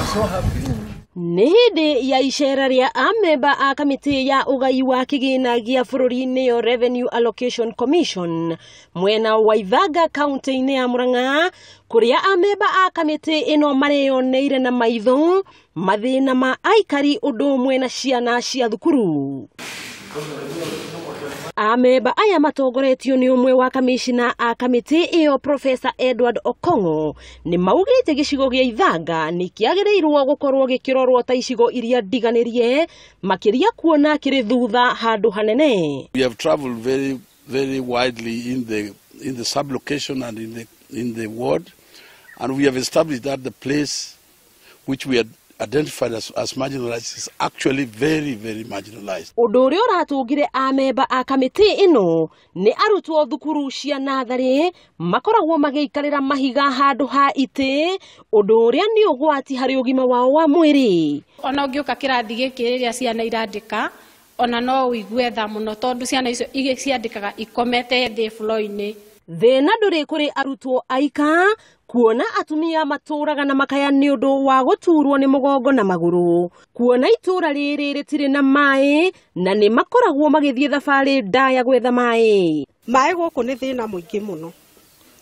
so happy. Nihidi ya icera ria Amemba a Kamiti ya ugai wa kigina gia bururi-ini yo Revenue Allocation Commission mwena wa Ithanga kaunti-ini ya Murang'a, kuria Amemba a Kamiti ino mareyoneire na maitho mathina ma Aikari undu mwena ciana cia thukuru. Amemba aya matongoretio ni umwe wa kamishina a Kamiti iyo Professor Edward Okongo ni maugite gicigo gia Ithanga ni kiagereirwo gukorwo gikirorwo ta icigo iria ndiganirie makiria kuona kiri thutha handu hanene. We have traveled very widely in the sub-location and in the ward, and we have established that the place which we had identified as marginalized is actually very marginalized. Uduri uratungire Amemba a Kamiti ino ni arutwo thukuru cia nathari makoragwo magiikarira mahiga handu ha ite uduria ni ugwati hari ugima wao wa mwiri. Ona ungiuka kirathi giki riria ciana irandika ona no uigue tha muno tondu ciana icio igiciandikaga ikomete thi floor-ini. Thina nduri kuri arutwo aika kuona atumia maturaga na makaya ni undu wa guturwo ni mugongo na maguru, kuona itura riri ritire na mai na ni makoragwo magithie thabari ndaya gwetha mai. Mai guku ni thina muingi muno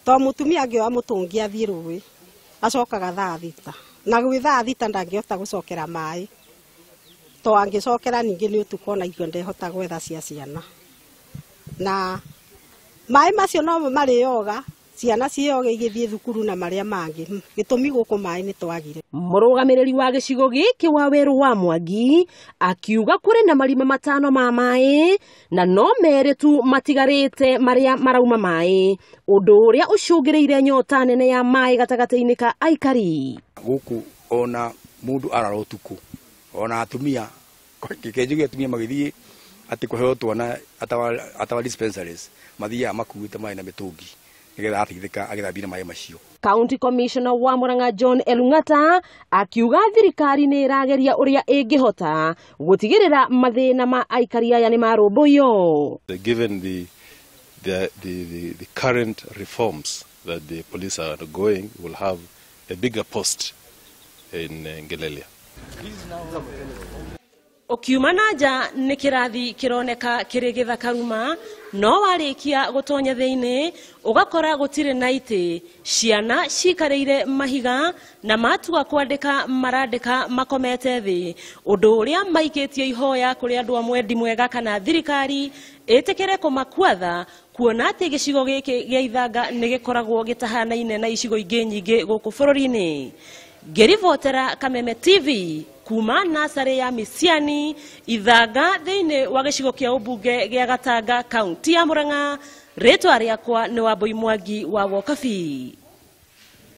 to mutumia angioa mutungi athie ruwi acokaga thaa thita na gwi thaa thita ndangihota gucokera mai to angicokera ningi ni utuko na irio ndehota gwetha cia ciana na mai macio no marioga ciana cioge igithie thukuru na maria mangi gitumi guku mai ni twagire. Murugamiriri wa gicigo giki wa weru wa Mwangi akiuga kuri na marima matano ma mai na no mere tu matigarite maria marauma mai undu uria ucungireire nyota nene ya mai gatagati-ini ka Aikari. Guku ona mundu ararotuku ona atumia kikenjugia atumia magithie ati kuheo twana atawa dispensaries mathia makuite mai na mitungi nigetha athithika agithambira mai macio. County Commissioner wa Murang'a John Elungata akiuga thirikari ni irageria uria ingihota gutigirira mathina ma Aikari aya ni marumbuiyo. Given the current reforms that the police are undergoing, will have a bigger post in Ngelelia. Okiuma naja ni kirathi kironeka kiri githakaruma no warikia gutonya thiini ugakora gutire na ite ciana cikareire mahiga na matuga kwandika marandika makomete thi undu uria maikitie ihoya kuri andu amwe ndimwega kana thirikari itikire kumakwatha kuona ati gicigo giki gia Ithanga ni gikoragwo gitahanaine na icigo ingi nyingi guku bururi-ini. Gerivotera Kameme TV kuma nasare ya Misiani Ithanga thiini wa gicigo kia ubunge gia Gatanga kaunti ya Murang'a. Ritwa riakwa ni Wambui Mwangi wa Wokabi.